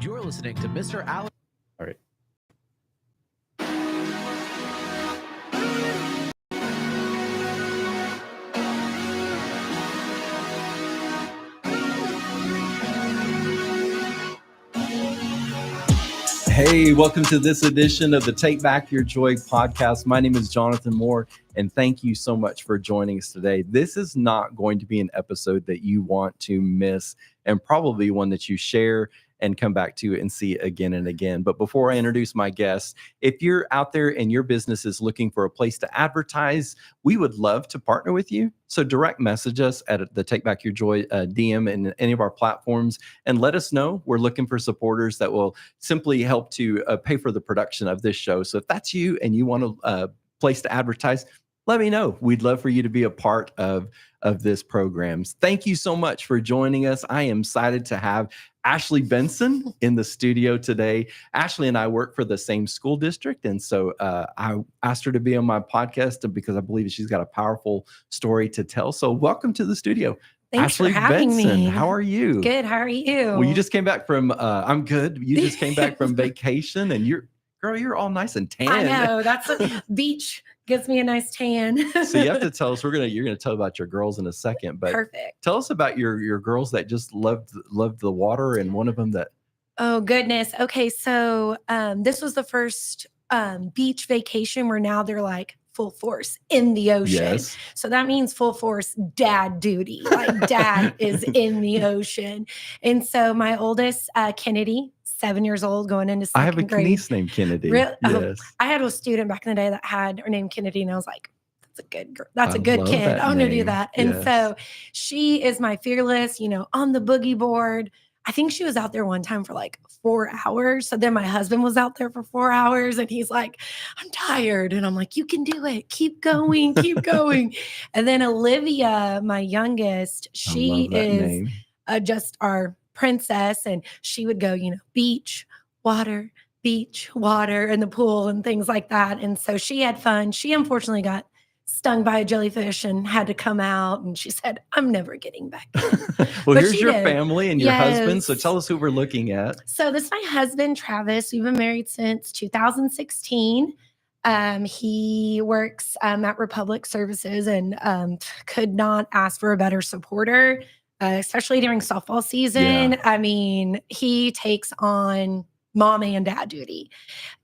You're listening to Mr. Alex. All right. Hey, welcome to this edition of the Take Back Your Joy podcast. My name is Jonathan Moore, and thank you so much for joining us today. This is not going to be an episode that you want to miss, and probably one that you share and come back to and see again and again. But before I introduce my guest, if you're out there and your business is looking for a place to advertise, we would love to partner with you. So direct message us at the Take Back Your Joy DM in any of our platforms and let us know. We're looking for supporters that will simply help to pay for the production of this show. So if that's you and you want a place to advertise, let me know. We'd love for you to be a part of this program. Thank you so much for joining us. I am excited to have Ashley Benson in the studio today. Ashley and I work for the same school district. And so I asked her to be on my podcast because I believe she's got a powerful story to tell. So welcome to the studio. Thanks Ashley for having Benson, me. how are you? Good. How are you? Well, you just came back from, I'm good. You just came back from vacation and you're all nice and tan. I know. That's a beach gives me a nice tan. So you have to tell us, you're going to tell about your girls in a second, but Perfect. Tell us about your girls that just loved the water, and one of them that. Oh, goodness. Okay. So this was the first beach vacation where now they're like full force in the ocean. Yes. So that means full force dad duty. Like dad is in the ocean. And so my oldest, Kennedy, 7 years old, going into second grade. I have a niece named Kennedy. Really? Yes. I had a student back in the day that had her name Kennedy, and I was like, that's a good girl. That's a good kid. I want to do that. And so she is my fearless, on the boogie board. I think she was out there one time for like 4 hours. So then my husband was out there for 4 hours and he's like, I'm tired. And I'm like, you can do it. Keep going, keep going. And then Olivia, my youngest, she is just our princess. And she would go, beach, water, in the pool and things like that. And so she had fun. She unfortunately got stung by a jellyfish and had to come out. And she said, I'm never getting back in. Well, here's your family and your husband. So tell us who we're looking at. So this is my husband, Travis. We've been married since 2016. He works at Republic Services and could not ask for a better supporter, especially during softball season. Yeah. I mean, he takes on mom and dad duty.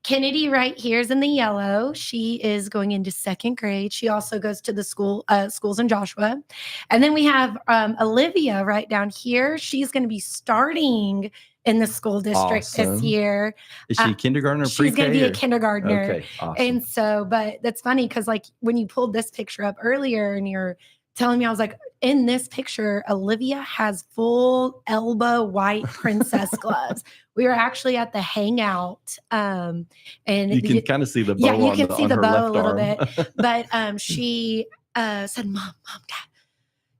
Kennedy right here is in the yellow. She is going into second grade. She also goes to the schools in Joshua. And then we have Olivia right down here. She's going to be starting in the school district this year. Is she kindergartner or pre-K? She's going to be a kindergartner. Okay, awesome. And so, but that's funny because like when you pulled this picture up earlier and you're telling me, I was like, in this picture, Olivia has full elbow white princess gloves. We were actually at the hangout. And you can kind of see the bow you can see the bow a little arm. bit. But she said, Mom, Dad,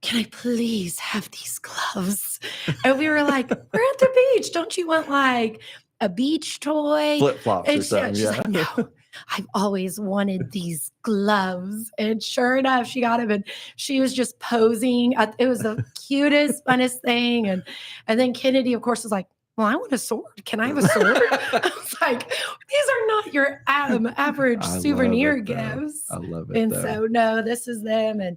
can I please have these gloves? And we were like, we're at the beach. Don't you want like a beach toy? Flip-flops or something. She's like, no. I've always wanted these gloves. And sure enough, she got them and she was just posing. It was the cutest, funnest thing. And then Kennedy, of course, was like, well, I want a sword. Can I have a sword? I was like, these are not your average souvenir gifts. I love it. And so, no, this is them. And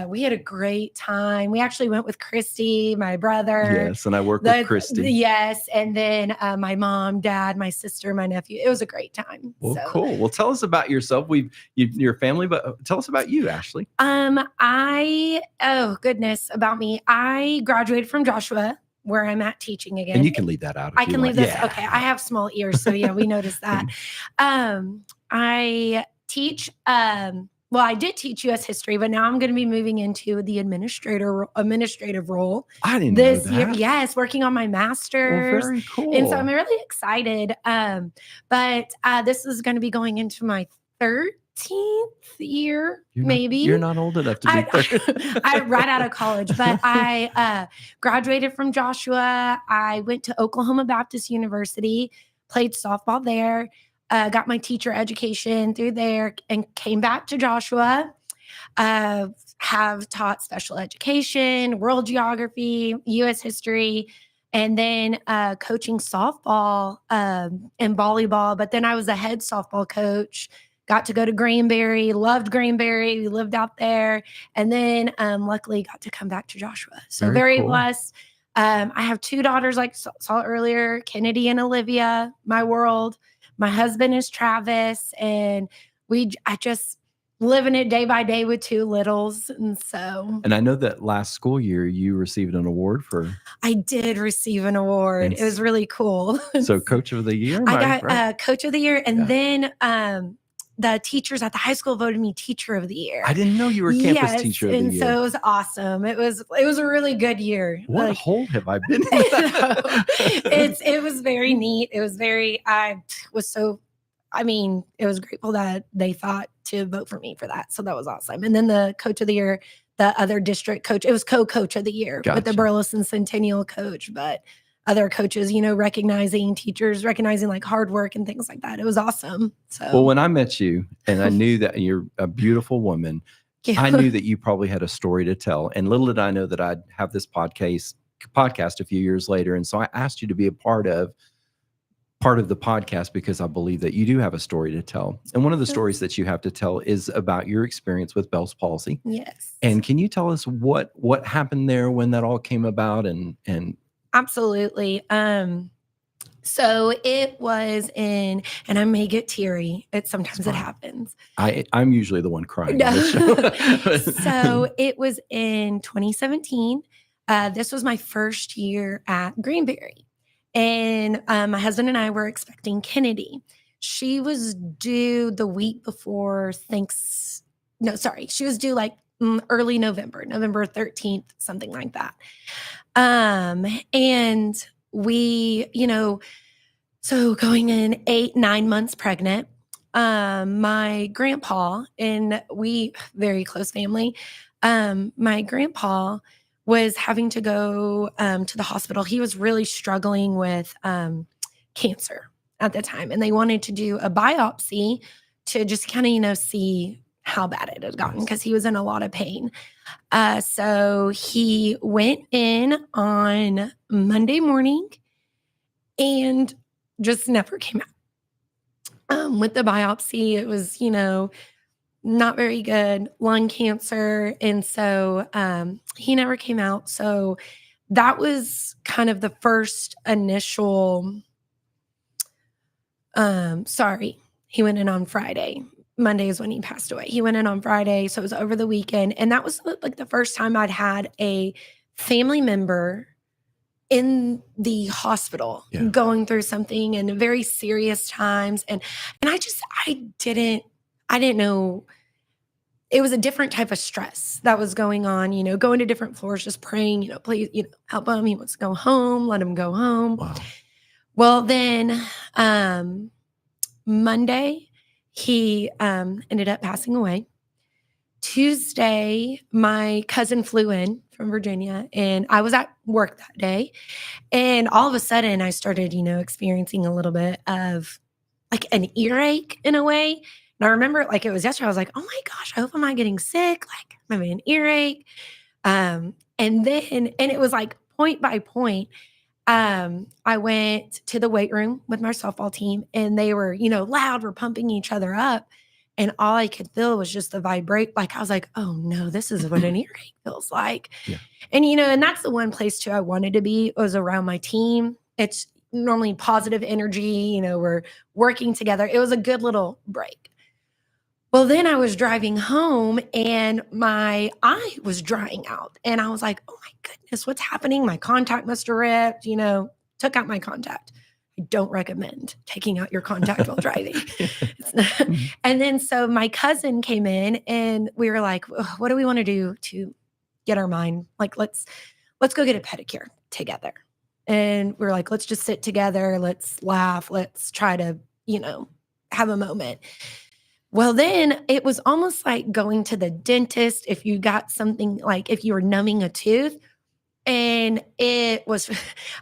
we had a great time. We actually went with Christy, my brother. Yes, and I work with Christy. Yes, and then my mom, dad, my sister, my nephew. It was a great time. Well, cool. Well, tell us about yourself. Your family, but tell us about you, Ashley. About me. I graduated from Joshua, where I'm at teaching again. And you can leave that out. I can leave this. Yeah. Okay, I have small ears, so yeah, we noticed that. I teach. Well, I did teach U.S. history, but now I'm going to be moving into the administrative role. I didn't know that. Year. Yes, working on my master's. Well, very cool. And so I'm really excited. But this is going to be going into my 13th year, maybe. You're not old enough to be 30. I'm right out of college, but I graduated from Joshua. I went to Oklahoma Baptist University, played softball there. Got my teacher education through there and came back to Joshua. Have taught special education, world geography, U.S. history, and then coaching softball and volleyball. But then I was a head softball coach. Got to go to Granbury, loved Granbury. We lived out there. And then luckily got to come back to Joshua. So very cool. Blessed. I have 2 daughters, like saw earlier, Kennedy and Olivia, my world. My husband is Travis. And I just living it day by day with 2 littles. And I know that last school year you received an award for. I did receive an award. It was really cool. So Coach of the Year? I got Coach of the Year. And then the teachers at the high school voted me Teacher of the Year. I didn't know you were Campus Teacher of the Year. And so it was awesome. It was a really good year. What hole have I been in? It was very neat. It was very, it was grateful that they thought to vote for me for that. So that was awesome. And then the Coach of the Year, the other district coach, it was co-coach of the year with the Burleson Centennial coach, but other coaches, recognizing teachers, recognizing like hard work and things like that. It was awesome. So, well, when I met you and I knew that you're a beautiful woman, I knew that you probably had a story to tell. And little did I know that I'd have this podcast a few years later. And so I asked you to be a part of the podcast because I believe that you do have a story to tell. And one of the stories that you have to tell is about your experience with Bell's palsy. Yes. And can you tell us what happened there when that all came about and Absolutely. So it was and I may get teary. Sometimes it happens. I'm usually the one crying on this show. So it was in 2017. This was my first year at Granbury. And my husband and I were expecting Kennedy. She was due the week before she was due like early November 13th, something like that. And we, so going in 8-9 months pregnant, my grandpa, and we very close family, my grandpa was having to go to the hospital. He was really struggling with cancer at the time, and they wanted to do a biopsy to just kind of, see how bad it had gotten because he was in a lot of pain. So he went in on Monday morning and just never came out. With the biopsy, it was, not very good, lung cancer. And so he never came out. So that was kind of the first initial, he went in on Friday. Monday is when he passed away. He went in on Friday, so it was over the weekend. And that was like the first time I'd had a family member in the hospital going through something in very serious times. And I didn't know. It was a different type of stress that was going on, going to different floors, just praying, please, help him. He wants to go home, let him go home. Wow. Well, then Monday, he ended up passing away. Tuesday, my cousin flew in from Virginia, and I was at work that day. And all of a sudden, I started, experiencing a little bit of like an earache in a way. And I remember like it was yesterday. I was like, oh my gosh, I hope I'm not getting sick. Like I'm having an earache. And it was like point by point. I went to the weight room with my softball team, and they were, loud. We're pumping each other up. And all I could feel was just the vibrate. Like I was like, oh no, this is what an earache feels like. Yeah. And, and that's the one place too I wanted to be was around my team. It's normally positive energy, we're working together. It was a good little break. Well, then I was driving home and my eye was drying out. And I was like, oh my goodness, what's happening? My contact must have ripped, took out my contact. I don't recommend taking out your contact while driving. And then so my cousin came in and we were like, what do we want to do to get our mind? Like, let's go get a pedicure together. And we were like, let's just sit together. Let's laugh. Let's try to, have a moment. Well, then it was almost like going to the dentist if you got something like if you were numbing a tooth. And it was,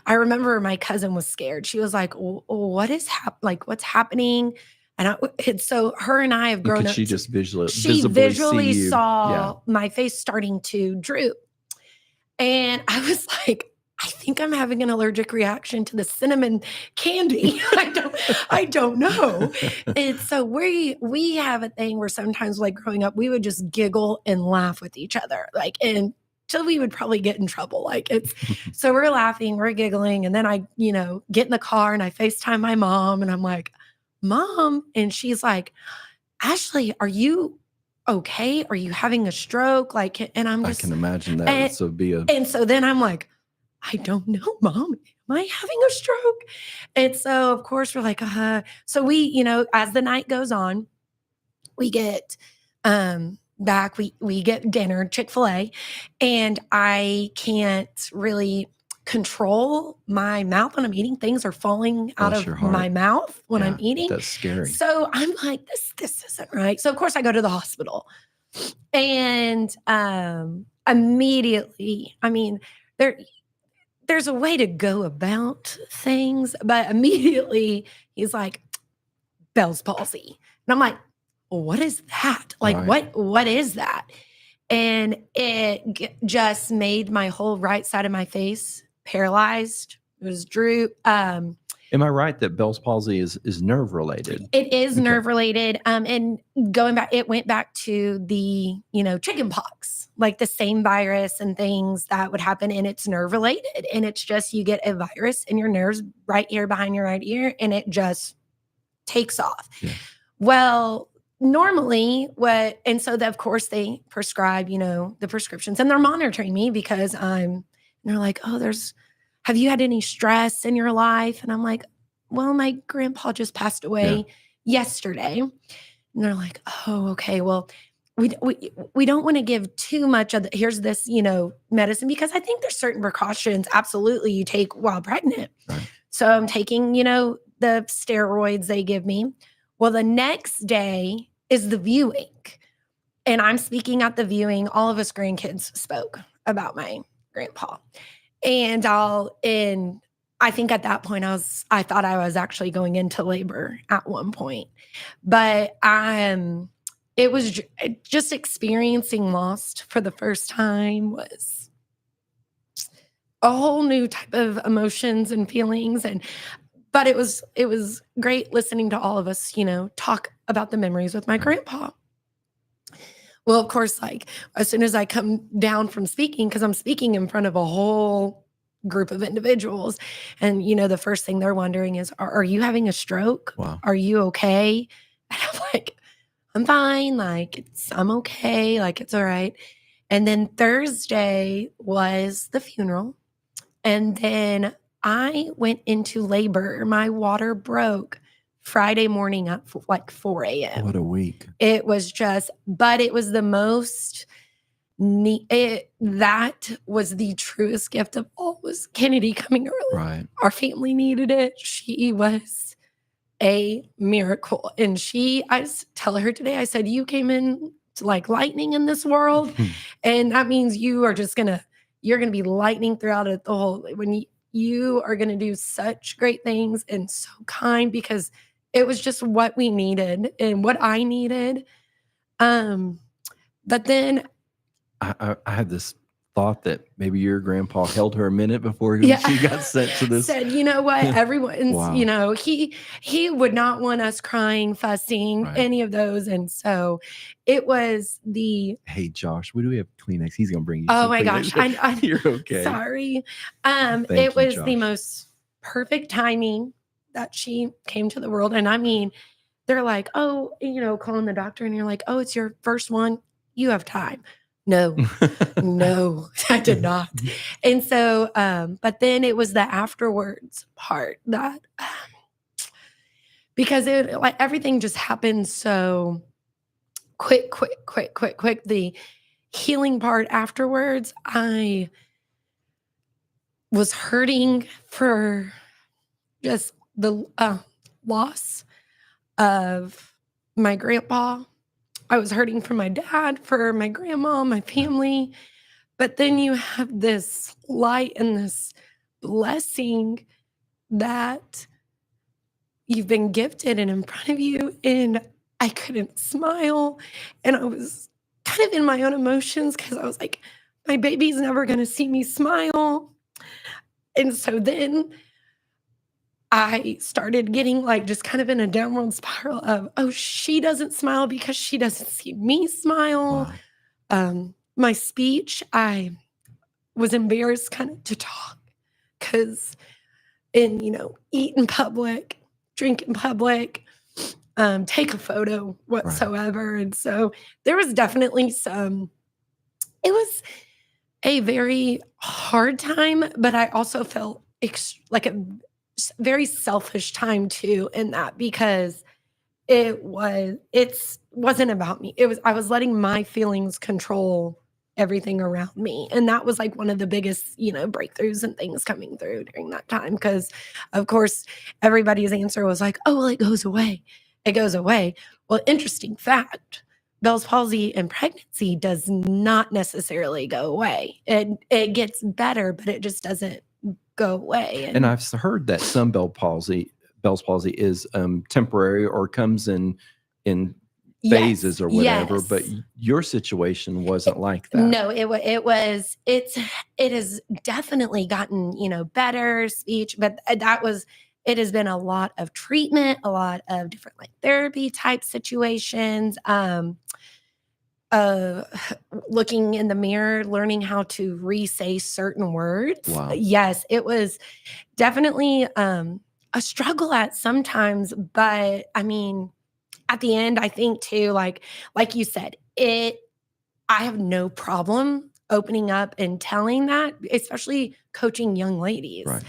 I remember my cousin was scared. She was like, what's happening? And so her and I have grown up. She just visually saw my face starting to droop. And I was like, I think I'm having an allergic reaction to the cinnamon candy. I don't know. And so we have a thing where sometimes, like growing up, we would just giggle and laugh with each other, like, and till we would probably get in trouble. Like so we're laughing, we're giggling. And then I, get in the car and I FaceTime my mom and I'm like, Mom. And she's like, Ashley, are you okay? Are you having a stroke? Like, and I'm just, I can imagine that. And so then I'm like, I don't know, Mom. Am I having a stroke? And so, of course, we're like, so we, as the night goes on, we get back, we get dinner, Chick-fil-A, and I can't really control my mouth when I'm eating. Things are falling out of my mouth when I'm eating. That's scary. So I'm like, this isn't right. So of course I go to the hospital, and immediately, I mean, there's a way to go about things, but immediately he's like, Bell's palsy. And I'm like, what is that? Like, what is that? And it just made my whole right side of my face paralyzed. It was droop. Am I right that Bell's palsy is nerve related? It is nerve related. And going back, it went back to the, chicken pox, like the same virus and things that would happen, and it's nerve related. And it's just, you get a virus in your nerves right here behind your right ear, and it just takes off. Yeah. Well, normally and so of course they prescribe, the prescriptions, and they're monitoring me because they're like, have you had any stress in your life? And I'm like, well, my grandpa just passed away yesterday. And they're like, oh, okay. Well, we don't want to give too much of here's this, medicine, because I think there's certain precautions absolutely you take while pregnant. Right. So I'm taking, the steroids they give me. Well, the next day is the viewing, and I'm speaking at the viewing. All of us grandkids spoke about my grandpa, and I think at that point I thought I was actually going into labor at one point, but it was just experiencing loss for the first time was a whole new type of emotions and feelings. But it was great listening to all of us, talk about the memories with my grandpa. Well, of course, like as soon as I come down from speaking, because I'm speaking in front of a whole group of individuals, and the first thing they're wondering is, are you having a stroke? Wow. Are you okay? And I'm like, I'm fine. Like I'm okay. Like it's all right. And then Thursday was the funeral, and then I went into labor. My water broke Friday morning at like 4 a.m. What a week. It was but it was the most neat. That was the truest gift of all, was Kennedy coming early. Right. Our family needed it. She was a miracle. And I tell her today, I said, you came in to like lightning in this world. And that means you're going to be lightning throughout it the whole, when you are going to do such great things and so kind, because it was just what we needed and what I needed. But then I had this thought that maybe your grandpa held her a minute before she got sent to this. Said, you know what, everyone's, wow. He would not want us crying, fussing, any of those. And so it was hey, Josh, do we have Kleenex? He's going to bring you. Oh my gosh. You're okay. Sorry. It was the most perfect timing that she came to the world. And I mean, they're like, oh, calling the doctor, and you're like, oh, it's your first one. You have time. No, I did not. And so, but then it was the afterwards part that, because everything just happened so quick. The healing part afterwards, I was hurting for just the loss of my grandpa. I was hurting for my dad, for my grandma, my family. But then you have this light and this blessing that you've been gifted and in front of you. And I couldn't smile. And I was kind of in my own emotions, because I was like, my baby's never going to see me smile. And so then I started getting like just kind of in a downward spiral of, oh, she doesn't smile because she doesn't see me smile. Wow. My speech, I was embarrassed kind of to talk because eat in public, drink in public, take a photo whatsoever. And so there was definitely it was a very hard time, but I also felt like a very selfish time too in that, because it wasn't about me. I was letting my feelings control everything around me. And that was like one of the biggest, breakthroughs and things coming through during that time. Cause of course, everybody's answer was like, oh, well, it goes away. It goes away. Well, interesting fact, Bell's palsy and pregnancy does not necessarily go away. It gets better, but it just doesn't go away. And I've heard that some Bell's palsy is temporary or comes in phases or whatever, but your situation wasn't like that. No, it has definitely gotten, better speech, but it has been a lot of treatment, a lot of different like therapy type situations, looking in the mirror, learning how to re-say certain words. Wow. Yes, it was definitely a struggle at sometimes, but I mean, at the end, I think too, like you said, I have no problem opening up and telling that, especially coaching young ladies. Right.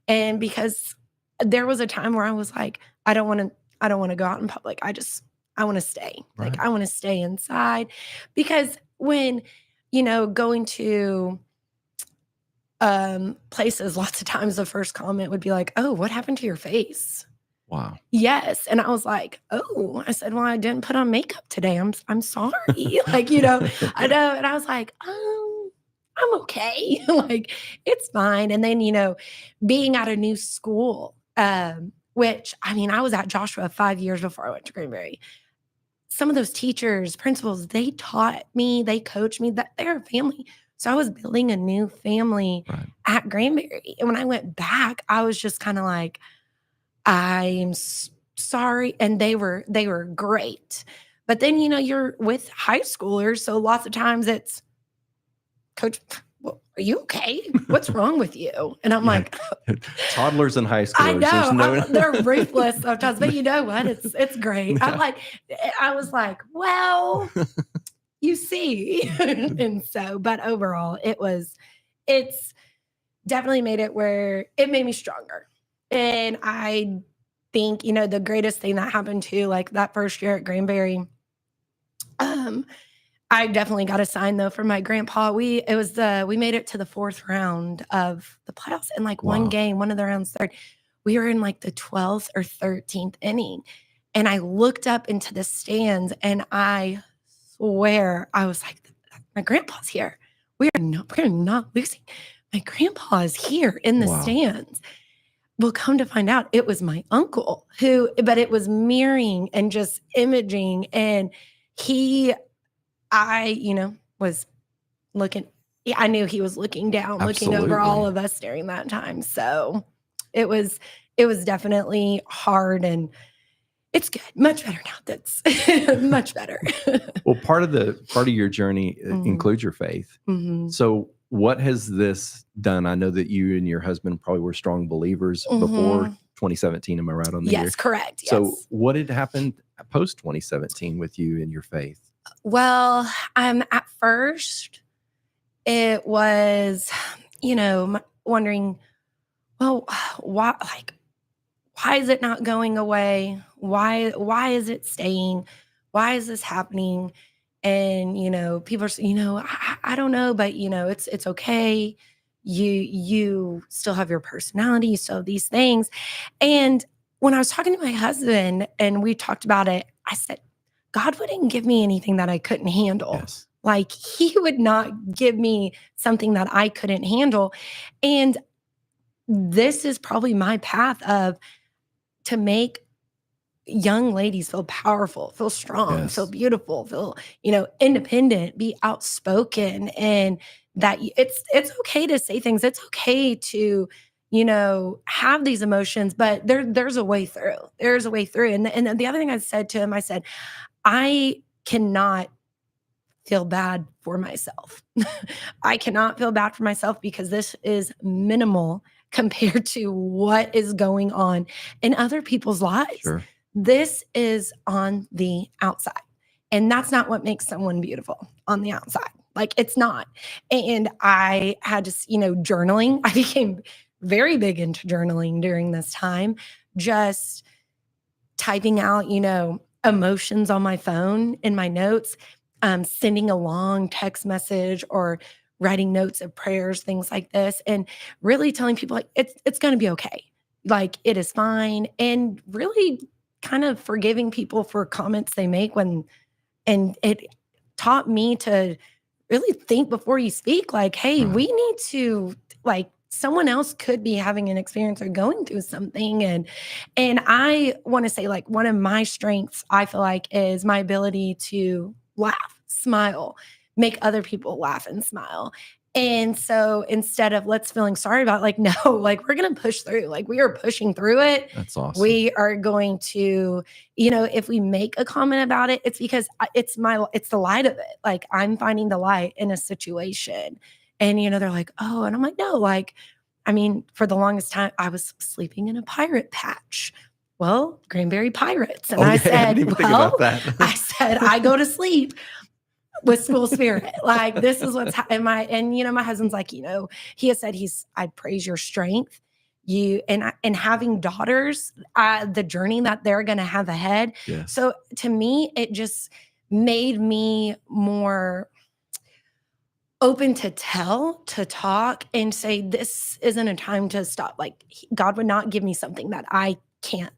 And because there was a time where I was like, I don't want to go out in public. I want to stay. Right. Like I want to stay inside, because when, going to places, lots of times the first comment would be like, oh, what happened to your face? Wow. Yes. And I was like, oh, I said, well, I didn't put on makeup today. I'm sorry. Like, I know. And I was like, I'm okay. Like, it's fine. And then, being at a new school, which, I mean, I was at Joshua 5 years before I went to Greenberry. Some of those teachers, principals, they taught me, they coached me, that they're a family. So I was building a new family at Greenberry. And when I went back, I was just kind of like, I'm sorry. And they were great. But then, you're with high schoolers. So lots of times it's, Coach, well, are you okay? What's wrong with you? And I'm like, toddlers and high schoolers. I know they're ruthless sometimes, but you know what? It's great. Yeah. I was like, well, you see. And so, but overall it's definitely made it where it made me stronger. And I think, the greatest thing that happened too, like that first year at Greenberry, I definitely got a sign though from my grandpa. We made it to the 4th round of the playoffs, and like one game, one of the rounds third, we were in like the 12th or 13th inning. And I looked up into the stands and I swear I was like, my grandpa's here. We're not losing. My grandpa is here in the stands. Well, come to find out, it was my uncle but it was mirroring and just imaging. And I was looking, I knew he was looking down, looking over all of us during that time. So it was definitely hard, and it's good. Much better now. That's much better. Well, part of your journey includes your faith. Mm-hmm. So what has this done? I know that you and your husband probably were strong believers before 2017. Am I right on the year? Yes, correct. Yes. So what had happened post 2017 with you and your faith? Well, at first it was, wondering, well, why is it not going away? Why is it staying? Why is this happening? And, people are, I don't know, but it's okay. You still have your personality, you still have these things. And when I was talking to my husband and we talked about it, I said, God wouldn't give me anything that I couldn't handle. Yes. Like he would not give me something that I couldn't handle. And this is probably my path to make young ladies feel powerful, feel strong, feel beautiful, feel, independent, be outspoken, and that it's okay to say things. It's okay to, have these emotions, but there's a way through. There's a way through. And the other thing I said to him, I said, I cannot feel bad for myself. I cannot feel bad for myself because this is minimal compared to what is going on in other people's lives. Sure. This is on the outside. And that's not what makes someone beautiful on the outside. Like, it's not. And I had to, journaling. I became very big into journaling during this time, just typing out, emotions on my phone in my notes, sending a long text message or writing notes of prayers, things like this, and really telling people like it's going to be okay. Like, it is fine. And really kind of forgiving people for comments they make and it taught me to really think before you speak, like, hey, we need to, like, someone else could be having an experience or going through something. And I want to say, like, one of my strengths, I feel like, is my ability to laugh, smile, make other people laugh and smile. And so instead of let's feeling sorry about it, like, no, like, we're going to push through, like, we are pushing through it. That's awesome. We are going to, if we make a comment about it, it's because it's the light of it. Like, I'm finding the light in a situation. And, they're like, oh, and I'm like, no, like, I mean, for the longest time, I was sleeping in a pirate patch. Well, Granbury Pirates. And I said, I said, I go to sleep with school spirit. Like, this is what's my husband's like, he has said I praise your strength. And having daughters, the journey that they're going to have ahead. Yes. So to me, it just made me more open to talk and say, this isn't a time to stop. Like, God would not give me something that I can't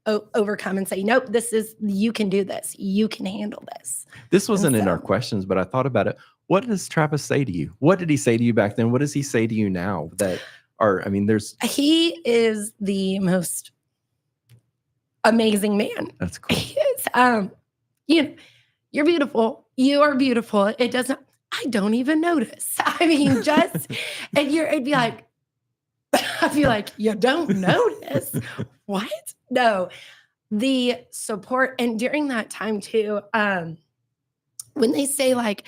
overcome and say, nope, you can do this. You can handle this. This wasn't in our questions, but I thought about it. What does Travis say to you? What did he say to you back then? What does he say to you now? He is the most amazing man. That's cool. He is, you're beautiful. You are beautiful. I don't even notice. I mean, it'd be like, I feel like you don't notice. What? No, the support. And during that time too, when they say, like,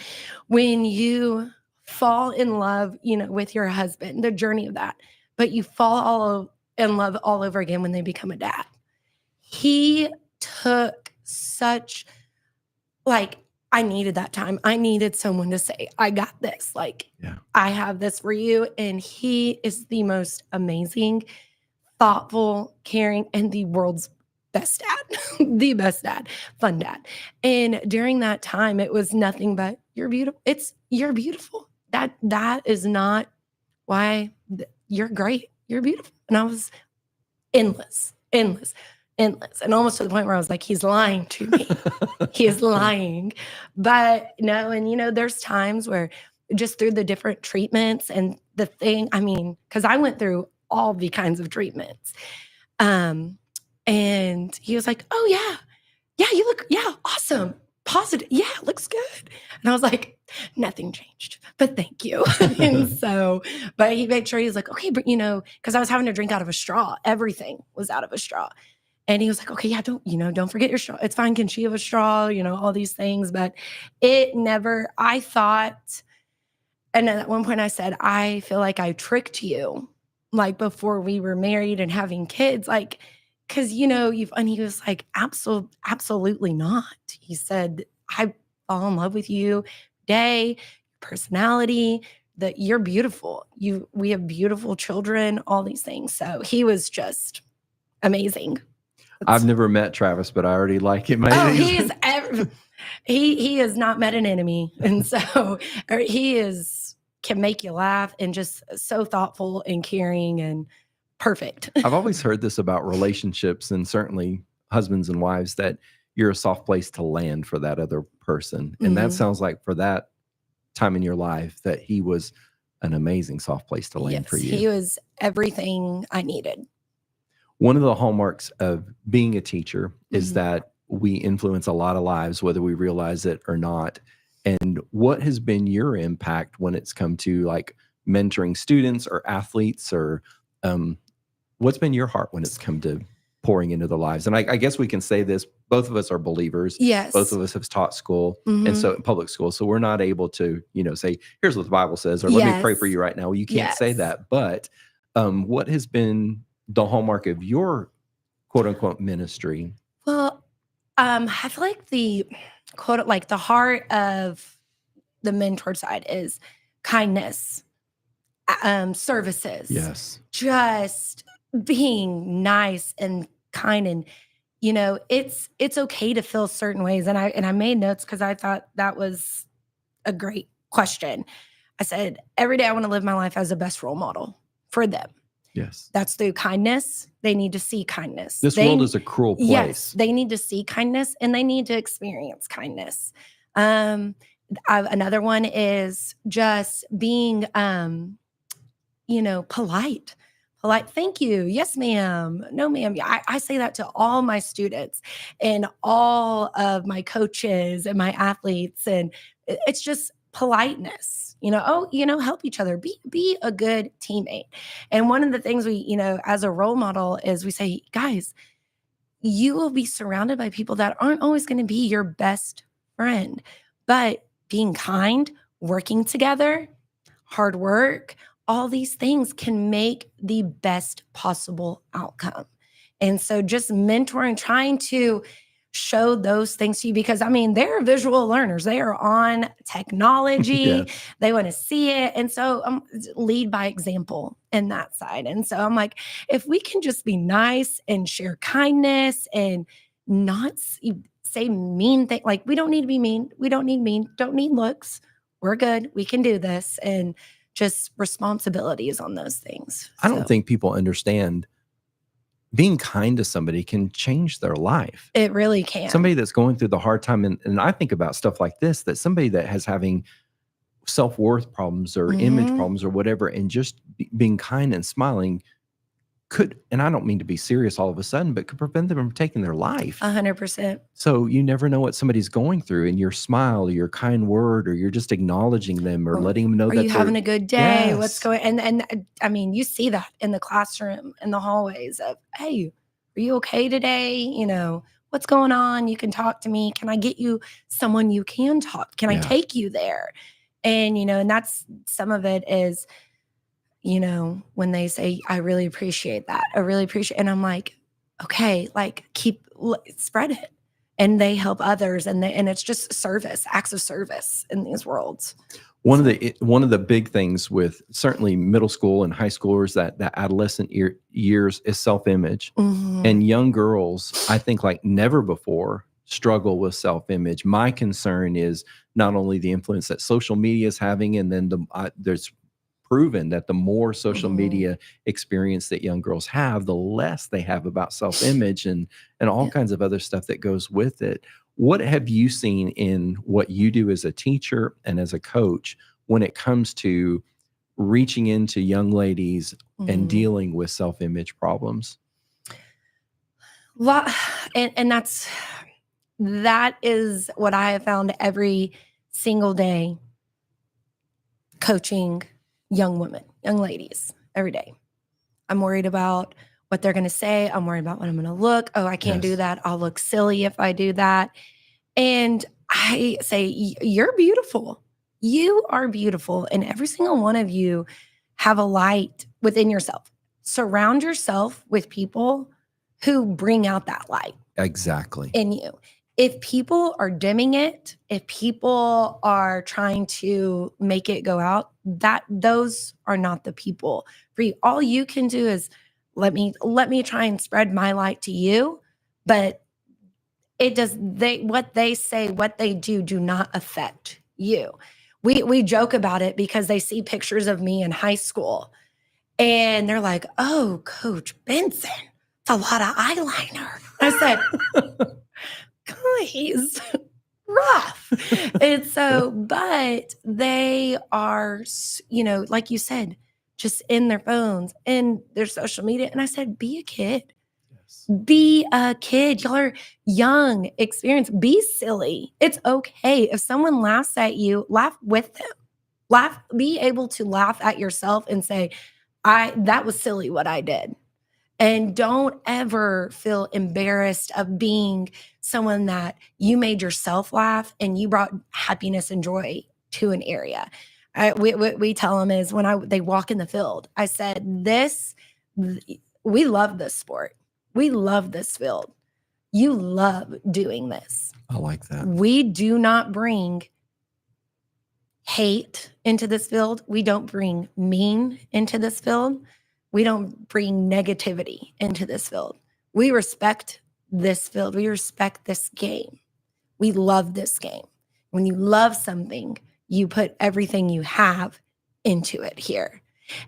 when you fall in love, with your husband, the journey of that, but you fall in love all over again when they become a dad. He took such, like, I needed that time. I needed someone to say, I got this. Like, I have this for you. And he is the most amazing, thoughtful, caring, and the world's best dad, the best dad, fun dad. And during that time, it was nothing but, you're beautiful. You're beautiful. That is not why you're great. You're beautiful. And I was endless. And almost to the point where I was like, he's lying to me. He is lying. But no, and there's times where just through the different treatments and the thing, I mean, because I went through all the kinds of treatments. And he was like, oh yeah, you look, awesome. Positive. Yeah, looks good. And I was like, nothing changed, but thank you. And so, but he made sure he was like, okay, but because I was having to drink out of a straw. Everything was out of a straw. And he was like, okay, yeah, don't forget your straw. It's fine. Can she have a straw? All these things. But I thought, and at one point I said, I feel like I tricked you, like, before we were married and having kids, like, because, and he was like, absolutely not. He said, I fall in love with you today, personality, that you're beautiful. We have beautiful children, all these things. So he was just amazing. I've never met Travis, but I already like him. Oh, he has not met an enemy. And so he can make you laugh and just so thoughtful and caring and perfect. I've always heard this about relationships, and certainly husbands and wives, that you're a soft place to land for that other person. And that sounds like, for that time in your life, that he was an amazing soft place to land for you. He was everything I needed. One of the hallmarks of being a teacher is that we influence a lot of lives, whether we realize it or not. And what has been your impact when it's come to, like, mentoring students or athletes, or what's been your heart when it's come to pouring into the lives? And I guess we can say this, both of us are believers. Yes. Both of us have taught school and so in public school. So we're not able to, say, here's what the Bible says, or let me pray for you right now. Well, you can't say that. But what has been the hallmark of your quote unquote ministry? Well, I feel like the heart of the mentor side is kindness, services. Yes. Just being nice and kind, and it's okay to feel certain ways. And I made notes because I thought that was a great question. I said, every day I want to live my life as the best role model for them. Yes. That's through kindness. They need to see kindness. This world is a cruel place. Yes, they need to see kindness and they need to experience kindness. Another one is just being, polite. Polite. Thank you. Yes, ma'am. No, ma'am. I say that to all my students and all of my coaches and my athletes. And it's just politeness, help each other, be a good teammate. And one of the things we, as a role model is we say, guys, you will be surrounded by people that aren't always going to be your best friend, but being kind, working together, hard work, all these things can make the best possible outcome. And so just mentoring, trying to show those things to you, because they're visual learners. They are on technology. Yes. They want to see it. And so lead by example in that side. And so I'm like, if we can just be nice and share kindness and not say mean things, like we don't need to be mean. We don't need looks. We're good. We can do this. And just responsibilities on those things. I don't think people understand being kind to somebody can change their life. It really can. Somebody that's going through the hard time. And I think about stuff like this, that somebody that has having self-worth problems or image problems or whatever, and just being kind and smiling could, and I don't mean to be serious all of a sudden, but could prevent them from taking their life. 100%. So you never know what somebody's going through, and your smile or your kind word, or you're just acknowledging them or letting them know that you're having a good day. Yes. What's going, and you see that in the classroom, in the hallways of, hey, are you okay today? What's going on? You can talk to me. Can I get you someone you can talk? Can I take you there? And, and that's, some of it is, when they say, I really appreciate that. I really appreciate, and I'm like, okay, spread it. And they help others. And it's just service, acts of service in these worlds. One of the big things with certainly middle school and high schoolers, that adolescent years, is self-image. And young girls, I think like never before, struggle with self-image. My concern is not only the influence that social media is having, and then there's proven that the more social media experience that young girls have, the less they have about self-image and all kinds of other stuff that goes with it. What have you seen in what you do as a teacher and as a coach when it comes to reaching into young ladies and dealing with self-image problems? Well, and that is what I have found every single day coaching young women, young ladies, every day. I'm worried about what they're going to say. I'm worried about what I'm going to look. Oh, I can't do that. I'll look silly if I do that. And I say, you're beautiful. You are beautiful. And every single one of you have a light within yourself. Surround yourself with people who bring out that light. Exactly. In you. If people are dimming it, if people are trying to make it go out, those are not the people for you. All you can do is let me try and spread my light to you, but what they say, what they do not affect you. We joke about it because they see pictures of me in high school and they're like, "Oh, Coach Benson, it's a lot of eyeliner." I said, guys, rough. And so, but they are, like you said, just in their phones and their social media. And I said, be a kid. Yes. Be a kid. Y'all are young, experienced. Be silly. It's okay. If someone laughs at you, laugh with them. be able to laugh at yourself and say, that was silly what I did. And don't ever feel embarrassed of being someone that you made yourself laugh and you brought happiness and joy to an area. We tell them is when they walk in the field, I said, we love this sport. We love this field. You love doing this. I like that. We do not bring hate into this field. We don't bring mean into this field. We don't bring negativity into this field. We respect this field. We respect this game. We love this game. When you love something, you put everything you have into it here.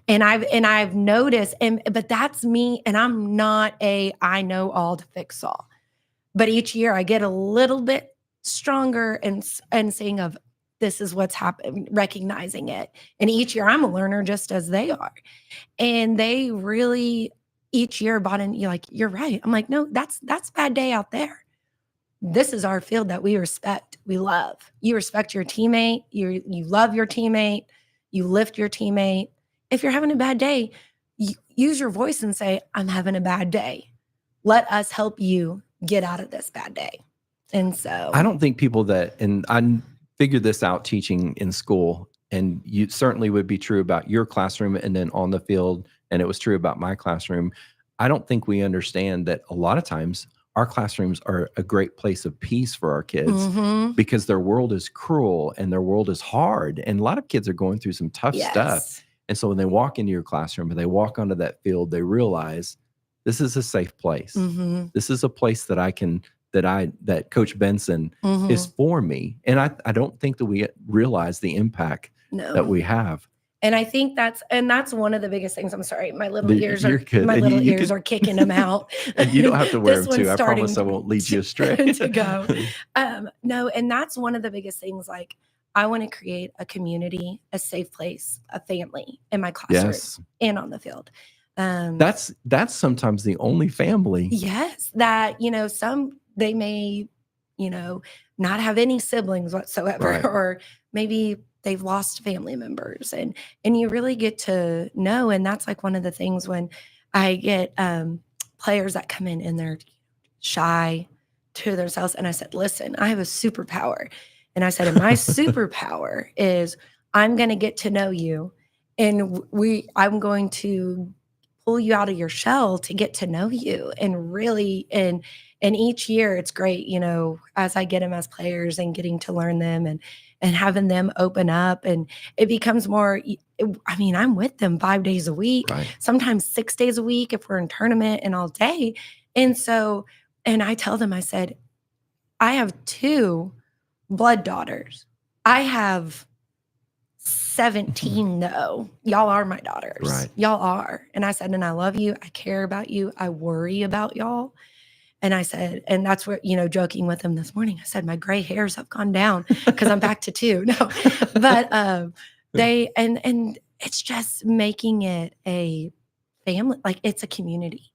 And I've noticed, but that's me, and I'm not I know all to fix all. But each year I get a little bit stronger and saying of this is what's happened, recognizing it. And each year I'm a learner just as they are. And they really each year bought in, you're like, you're right. I'm like, no, that's a bad day out there. This is our field that we respect, we love. You respect your teammate, you love your teammate, you lift your teammate. If you're having a bad day, use your voice and say, I'm having a bad day. Let us help you get out of this bad day. And so I don't think people and I figured this out teaching in school, and you certainly would be true about your classroom and then on the field, and it was true about my classroom. I don't think we understand that a lot of times our classrooms are a great place of peace for our kids because their world is cruel and their world is hard. And a lot of kids are going through some tough stuff. And so when they walk into your classroom and they walk onto that field, they realize this is a safe place. This is a place that that Coach Benson is for me. And I don't think that we realize the impact that we have. And I think that's one of the biggest things. I'm sorry, my little ears are kicking them out. And you don't have to wear them too. I promise I won't lead you astray. To go. No, and that's one of the biggest things. Like, I want to create a community, a safe place, a family in my classroom and on the field. That's sometimes the only family. Yes, that they may, not have any siblings whatsoever, or maybe they've lost family members, and you really get to know. And that's like one of the things when I get players that come in and they're shy to themselves. And I said, listen, I have a superpower. And I said, and my superpower is I'm going to get to know you, and I'm going to pull you out of your shell to get to know you. And really, and each year it's great, as I get them as players and getting to learn them and having them open up, and it becomes more, I'm with them 5 days a week, sometimes 6 days a week if we're in tournament and all day. And so, and I tell them, I said, I have 2 blood daughters. I have 17 though. Y'all are my daughters. Right. Y'all are. And I said, and I love you. I care about you. I worry about y'all. And I said, and that's where, joking with them this morning, I said, my gray hairs have gone down because I'm back to 2. No, but they, and it's just making it a family, like it's a community,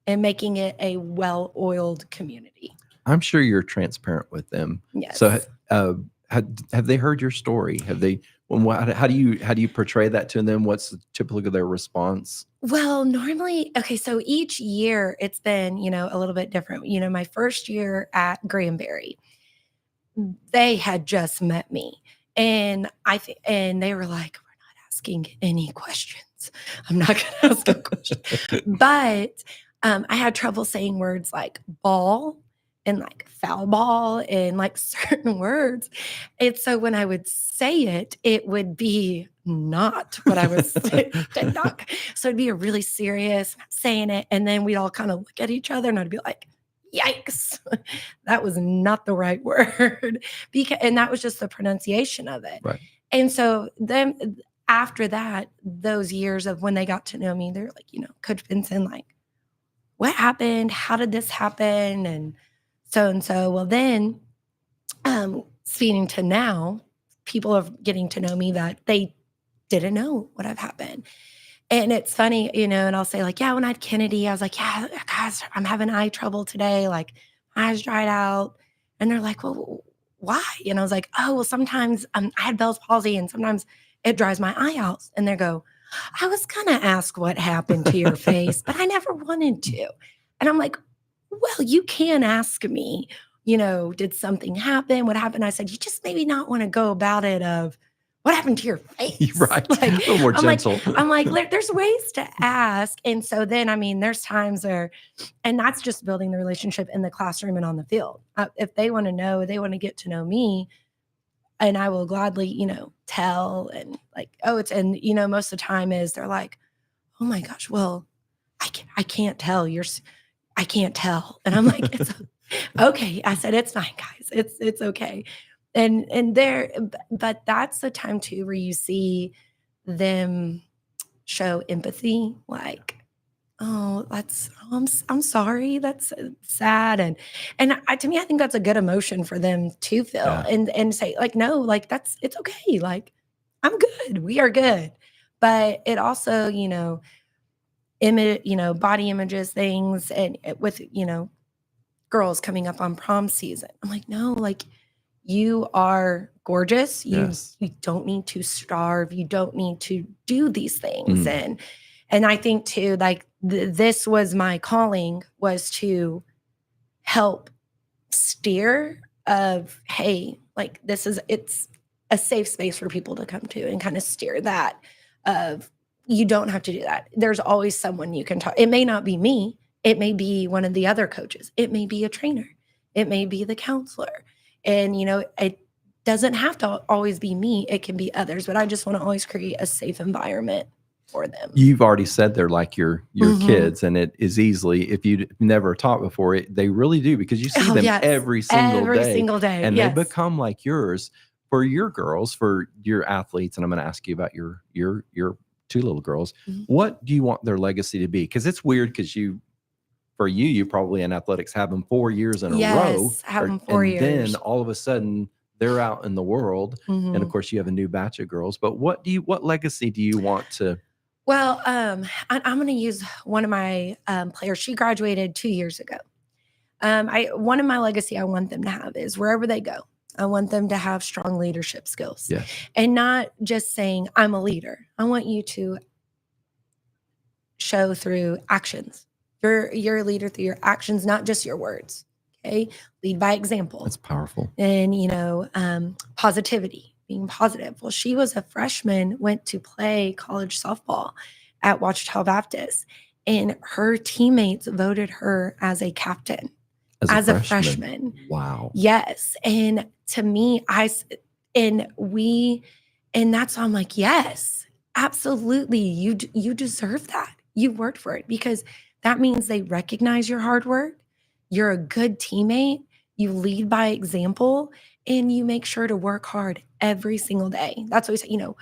and making it a well-oiled community. I'm sure you're transparent with them. Yes. So have they heard your story? Have they, how do you portray that to them? What's typically their response? Well, normally, okay, so each year it's been, a little bit different. My first year at Granbury, they had just met me, and and they were like, we're not asking any questions. I'm not going to ask a question. But I had trouble saying words like ball and like foul ball and like certain words. And so when I would say it, it would be not what I was saying. So it'd be a really serious saying it. And then we'd all kind of look at each other and I'd be like, yikes, that was not the right word. And that was just the pronunciation of it. Right. And so then after that, those years of when they got to know me, they're like, Coach Benson, like, what happened? How did this happen? And so. Well, then, speaking to now, people are getting to know me that they didn't know what had happened. And it's funny, and I'll say like, yeah, when I had Kennedy, I was like, yeah, guys, I'm having eye trouble today. Like, my eyes dried out. And they're like, well, why? And I was like, oh, well, sometimes I had Bell's palsy, and sometimes it dries my eye out. And they go, I was going to ask what happened to your face, but I never wanted to. And I'm like, well, you can ask me, did something happen? What happened? I said, you just maybe not want to go about it of what happened to your face. Right. Like, a little more gentle. I'm like, there's ways to ask. And so then, there's times where, and that's just building the relationship in the classroom and on the field. If they want to know, they want to get to know me, and I will gladly, tell, and like, most of the time is they're like, oh my gosh, well, I can't tell. I can't tell. And I'm like, it's okay. I said, it's fine, guys. It's okay. But that's the time too, where you see them show empathy, like, oh, I'm sorry. That's sad. And to me, I think that's a good emotion for them to feel, and say like, no, like it's okay. Like, I'm good. We are good. But it also, body images, things, and with, girls coming up on prom season. I'm like, no, like, you are gorgeous. You don't need to starve. You don't need to do these things. And I think too, like, this was my calling, was to help steer of, hey, like, it's a safe space for people to come to, and kind of steer that of, you don't have to do that. There's always someone you can talk. It may not be me. It may be one of the other coaches. It may be a trainer. It may be the counselor. And, it doesn't have to always be me. It can be others, but I just want to always create a safe environment for them. You've already said they're like your kids, and it is easily, if you never taught before, they really do, because you see them every single day, and they become like yours. For your girls, for your athletes, and I'm going to ask you about your two little girls. What do you want their legacy to be? Because it's weird, because you probably in athletics have them 4 years in a row. Have them 4 years. And then all of a sudden they're out in the world. And of course you have a new batch of girls, but what legacy do you want to? Well, I'm going to use one of my players. She graduated 2 years ago. One of my legacy I want them to have is, wherever they go, I want them to have strong leadership skills, and not just saying I'm a leader. I want you to show through actions. You're a leader through your actions, not just your words. Okay. Lead by example. That's powerful. And, positivity, being positive. Well, she was a freshman, went to play college softball at Ouachita Baptist, and her teammates voted her as a captain as a freshman. Wow. Yes. And to me, and that's why I'm like, yes, absolutely. You deserve that. You worked for it, because that means they recognize your hard work. You're a good teammate. You lead by example, and you make sure to work hard every single day. That's what we said.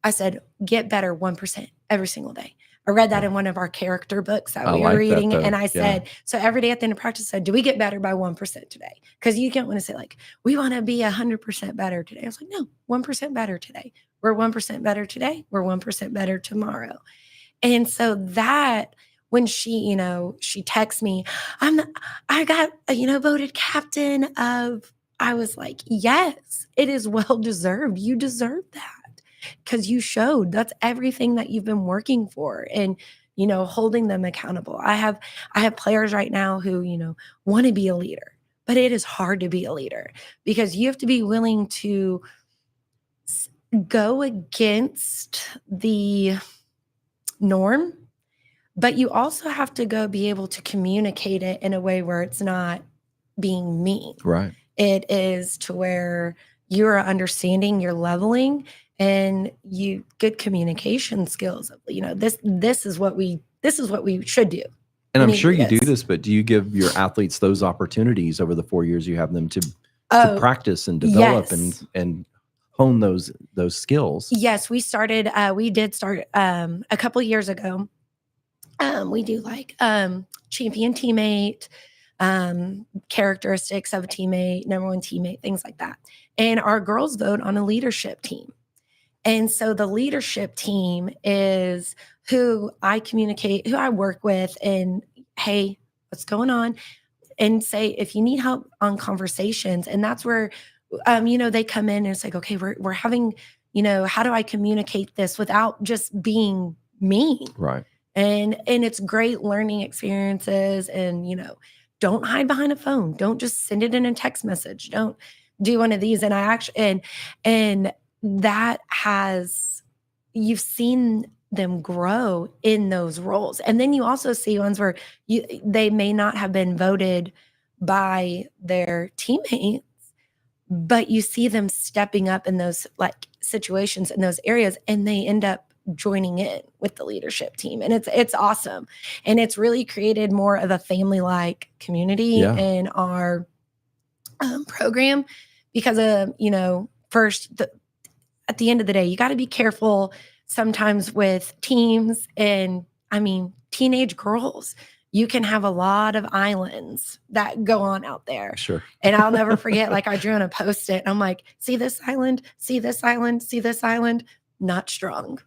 I said, get better 1% every single day. I read that in one of our character books that we were reading. And I said, so every day at the end of practice, I said, do we get better by 1% today? Because you can't want to say like, we want to be 100% better today. I was like, no, 1% better today. We're 1% better today. We're 1% better tomorrow. And so that, when she, she texts me, I got, voted captain of, I was like, yes, it is well deserved. You deserve that, because you showed that's everything that you've been working for, and, holding them accountable. I have players right now who, want to be a leader, but it is hard to be a leader, because you have to be willing to go against the norm. But you also have to be able to communicate it in a way where it's not being mean. Right. It is to where you're understanding, you're leveling, and good communication skills. This is what we should do. And I'm sure you do this, but do you give your athletes those opportunities over the 4 years you have them to practice and develop and hone those skills? Yes, we did start a couple of years ago. We do like champion teammate, characteristics of a teammate, number one teammate, things like that. And our girls vote on a leadership team. And so the leadership team is who I communicate, who I work with, and hey, what's going on? And say, if you need help on conversations, and that's where, they come in and it's like, okay, we're having, how do I communicate this without just being mean? Right. And it's great learning experiences. And, don't hide behind a phone. Don't just send it in a text message. Don't do one of these. And I actually, and that you've seen them grow in those roles. And then you also see ones where they may not have been voted by their teammates, but you see them stepping up in those like situations in those areas, and they end up joining in with the leadership team. And it's awesome. And it's really created more of a family-like community in our program because first, at the end of the day, you got to be careful sometimes with teams. And I mean, teenage girls, you can have a lot of islands that go on out there. Sure. And I'll never forget, like I drew on a Post-it and I'm like, see this island, see this island, see this island. Not strong.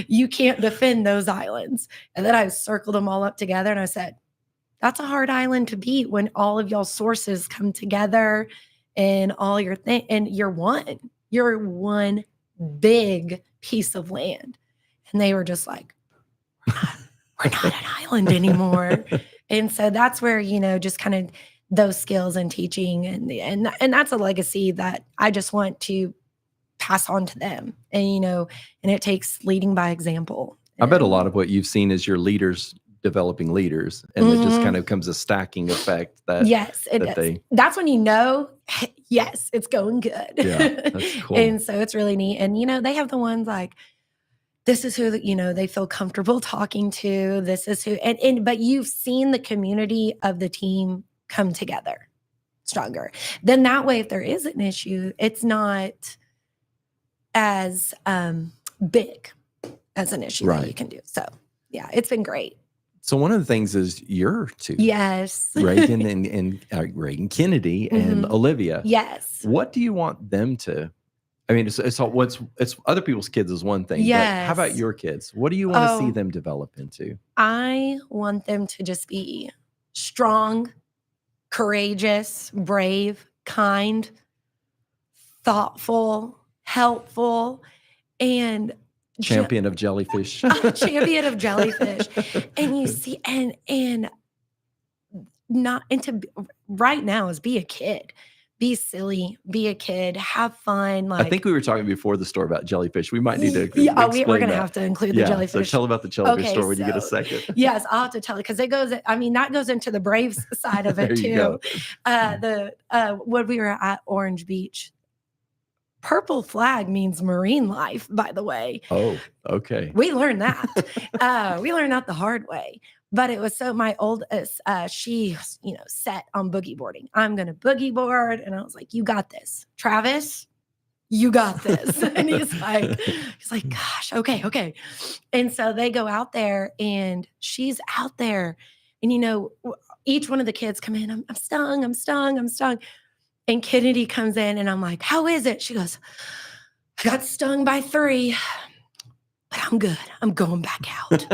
You can't defend those islands. And then I circled them all up together and I said, that's a hard island to beat when all of y'all sources come together and all your and you're one big piece of land. And they were just like, we're not an island anymore. And so that's where, just kind of those skills and teaching and that's a legacy that I just want to pass on to them. And, and it takes leading by example. I bet a lot of what you've seen is your leaders developing leaders, and it just kind of comes a stacking effect that that's when yes, it's going good. Yeah, that's cool. And so it's really neat. And they have the ones like, this is who they feel comfortable talking to. This is who, but you've seen the community of the team come together stronger. Then that way, if there is an issue, it's not as big as an issue that you can do. So yeah, it's been great. So one of the things is your two. Yes. Reagan and Reagan Kennedy and Olivia. Yes. What do you want them to? I mean, it's other people's kids is one thing. Yes. But how about your kids? What do you want to see them develop into? I want them to just be strong, courageous, brave, kind, thoughtful, helpful, and champion of jellyfish. Champion of jellyfish. And you see, and right now is be a kid. Be silly, be a kid, have fun. I think we were talking before the story about jellyfish. We might need to we're going to have to include the jellyfish. So tell about the jellyfish story when you get a second. Yes, I'll have to tell it because that goes into the brave side of it too. When we were at Orange Beach, purple flag means marine life, by the way. Oh, okay. We learned that. We learned that the hard way. But it was my oldest, she, set on boogie boarding. I'm going to boogie board. And I was like, you got this. Travis, you got this. And he's like, gosh, okay. And so they go out there and she's out there. And, each one of the kids come in, I'm stung. And Kennedy comes in and I'm like, how is it? She goes, I got stung by 3. But I'm good. I'm going back out.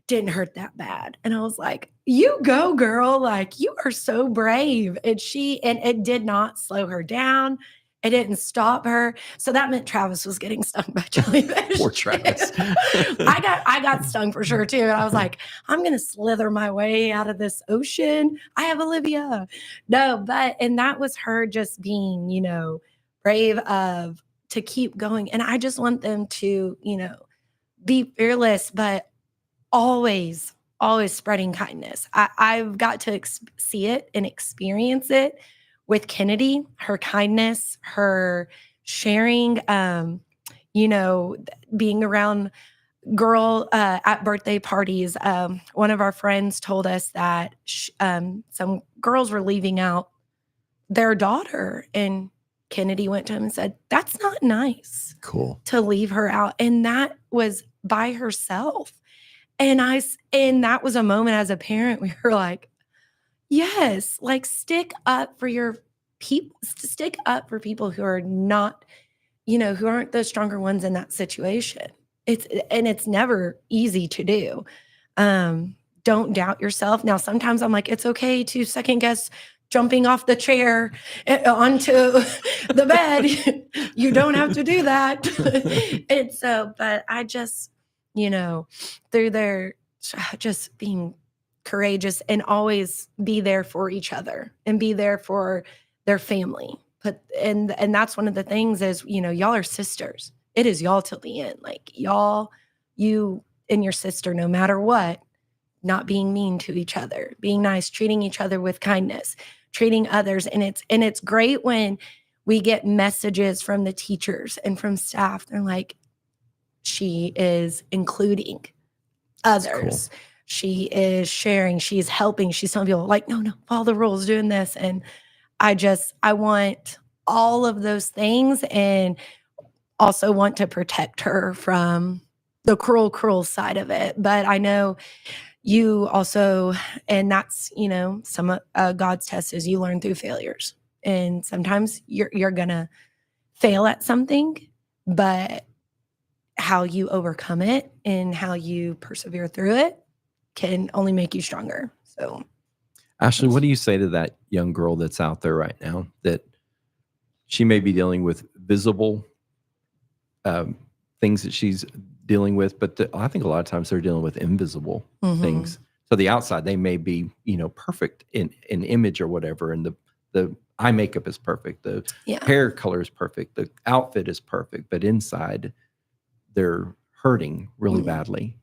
Didn't hurt that bad. And I was like, you go, girl. Like, you are so brave. And it did not slow her down. It didn't stop her. So that meant Travis was getting stung by jellyfish. Poor Travis. I got stung for sure too. And I was like, I'm going to slither my way out of this ocean. I have Olivia. No, and that was her just being, brave to keep going. And I just want them to, be fearless, but always spreading kindness. I've got to see it and experience it with Kennedy, her kindness, her sharing, being around at birthday parties. One of our friends told us that some girls were leaving out their daughter, and Kennedy went to him and said, that's not nice. Cool. To leave her out. And that was by herself. And that was a moment as a parent, we were like, yes, like stick up for your people, stick up for people who are not, who aren't the stronger ones in that situation. It's never easy to do. Don't doubt yourself. Now, sometimes I'm like, it's okay to second guess jumping off the chair onto the bed. You don't have to do that. And so, but I just, through their just being courageous and always be there for each other and be there for their family. And that's one of the things is, y'all are sisters. It is y'all till the end. Like y'all, you and your sister, no matter what, not being mean to each other, being nice, treating each other with kindness, treating others. And it's great when we get messages from the teachers and from staff. They're like, she is including others. Cool. She is sharing, she's helping, she's telling people like, no, follow the rules, doing this. And I want all of those things and also want to protect her from the cruel side of it. But I know you also, and that's, some God's test is you learn through failures. And sometimes you're going to fail at something, but how you overcome it and how you persevere through it can only make you stronger. So, Ashley, what do you say to that young girl that's out there right now that she may be dealing with visible things that she's dealing with, but I think a lot of times they're dealing with invisible things. So the outside, they may be, perfect in image or whatever, and the eye makeup is perfect, the hair color is perfect, the outfit is perfect, but inside they're hurting really badly.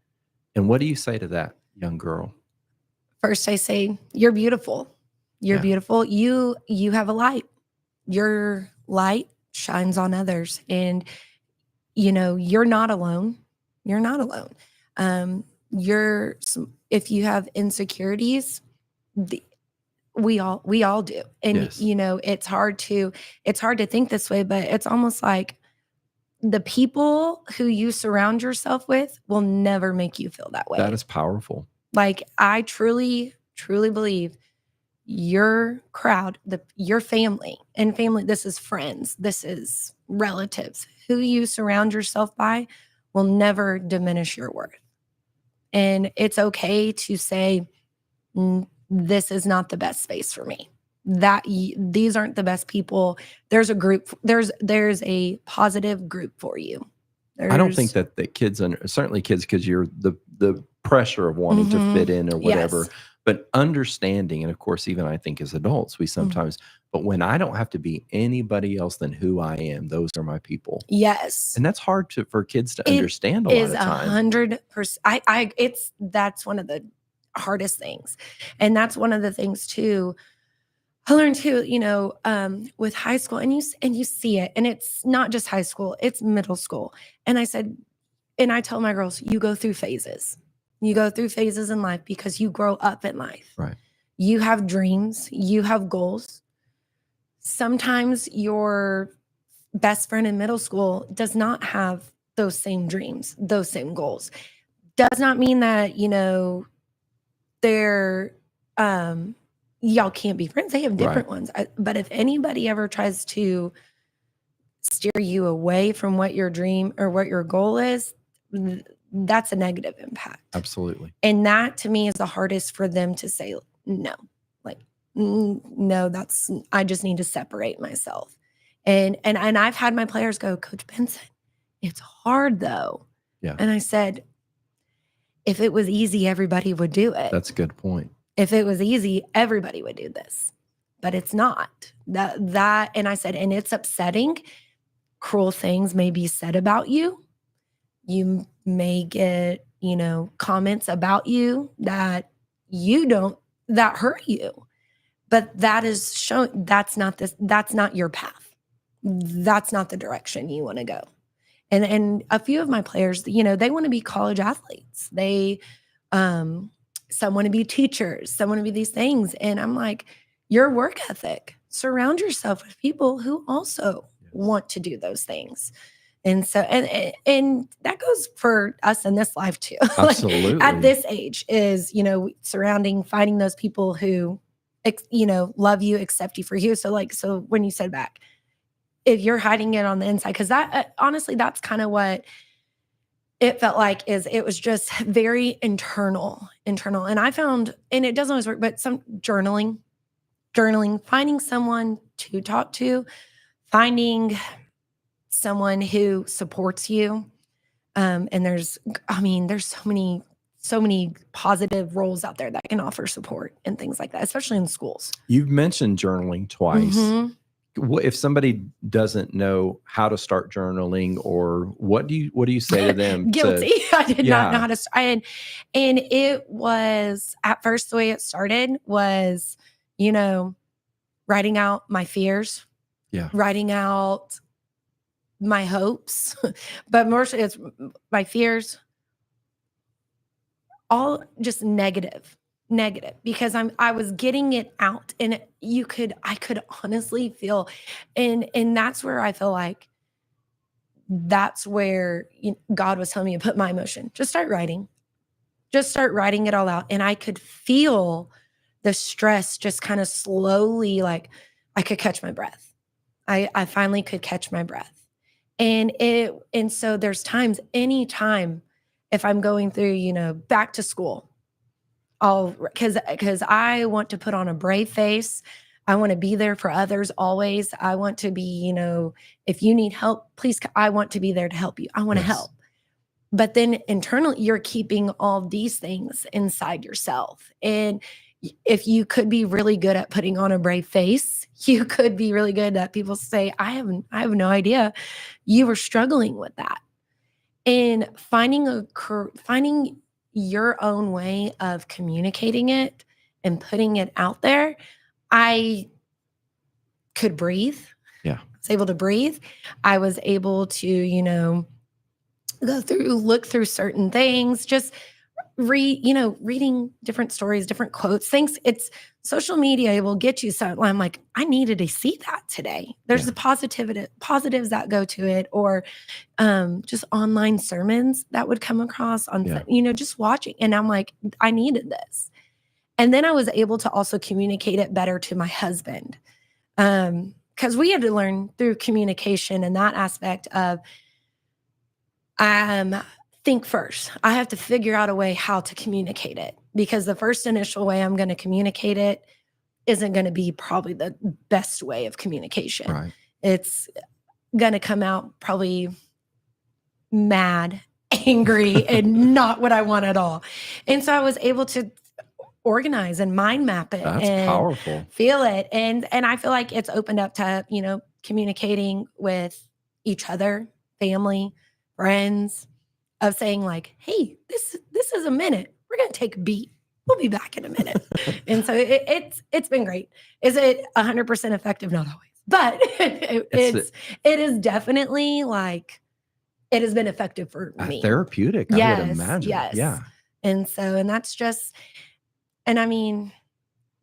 And what do you say to that young girl? First, I say, you're beautiful. You're beautiful. You have a light. Your light shines on others. And, you're not alone. You're not alone. If you have insecurities, we all do. And, it's hard to think this way, but it's almost like the people who you surround yourself with will never make you feel that way. That is powerful. Like I truly, truly believe your crowd, your family, and family, this is friends, this is relatives, who you surround yourself by will never diminish your worth. And it's okay to say, this is not the best space for me. These aren't the best people. There's a group, there's a positive group for you. I don't think that the kids, certainly kids, because you're the pressure of wanting to fit in or whatever, but understanding, and of course, even I think as adults, we sometimes, but when I don't have to be anybody else than who I am, those are my people. Yes. And that's hard for kids to understand a lot of time. 100%. That's one of the hardest things. And that's one of the things too, I learned too, with high school, and you see it, and it's not just high school, it's middle school. And I tell my girls, you go through phases. You go through phases in life because you grow up in life. Right. You have dreams, you have goals. Sometimes your best friend in middle school does not have those same dreams, those same goals. Does not mean that, they're, y'all can't be friends. They have different ones. But if anybody ever tries to steer you away from what your dream or what your goal is, that's a negative impact. Absolutely. And that to me is the hardest for them to say no. Like, no, I just need to separate myself. And I've had my players go, Coach Benson, it's hard though. Yeah. And I said, if it was easy, everybody would do it. That's a good point. If it was easy, everybody would do this, but it's not. And I said, and it's upsetting. Cruel things may be said about you. You may get, comments about you that hurt you, but that is showing that's not your path. That's not the direction you want to go. And a few of my players, they want to be college athletes. Some want to be teachers, some want to be these things. And I'm like, your work ethic, surround yourself with people who also want to do those things. And so, and that goes for us in this life too. Absolutely. Like at this age is, finding those people who, love you, accept you for you. So when you said back, if you're hiding it on the inside, because that honestly, that's kind of what it felt like it was just very internal. And I found, and it doesn't always work, but some journaling, journaling, finding someone to talk to, finding someone who supports you. And there's so many positive roles out there that can offer support and things like that, especially in schools. You've mentioned journaling twice. Mm-hmm. If somebody doesn't know how to start journaling, or what do you say to them? Guilty. I did not know how to start. And it was, at first, the way it started was, writing out my fears, writing out my hopes, but mostly it's my fears, all just negative, because I was getting it out, and I could honestly feel, and that's where I feel like that's where God was telling me to put my emotion. Just start writing it all out. And I could feel the stress just kind of slowly, like I could catch my breath. I finally could catch my breath. And so there's times, anytime, if I'm going through, back to school, because I want to put on a brave face. I want to be there for others always. I want to be, if you need help, please, I want to be there to help you. I want to help. But then internally, you're keeping all these things inside yourself. And if you could be really good at putting on a brave face, you could be really good at people say, I have no idea you were struggling with that. And finding your own way of communicating it and putting it out there, I could breathe. Yeah. I was able to breathe. I was able to, look through certain things, just reading different stories, different quotes, things. It's social media will get you something. I'm like, I needed to see that today. There's the positives that go to it, or just online sermons that would come across on, just watching. And I'm like, I needed this. And then I was able to also communicate it better to my husband. Because we had to learn through communication and that aspect of, think first. I have to figure out a way how to communicate it, because the first initial way I'm going to communicate it isn't going to be probably the best way of communication. Right. It's going to come out probably mad, angry, and not what I want at all. And so I was able to organize and mind map it. That's and powerful. Feel it. And I feel like it's opened up to, communicating with each other, family, friends, of saying like, hey, this is a minute. We're going to take a beat. We'll be back in a minute. And so it's been great. Is it 100% effective? Not always, but it is definitely like, it has been effective for me. Therapeutic, yes, I would imagine. Yes. Yeah. And so, and that's just, and I mean,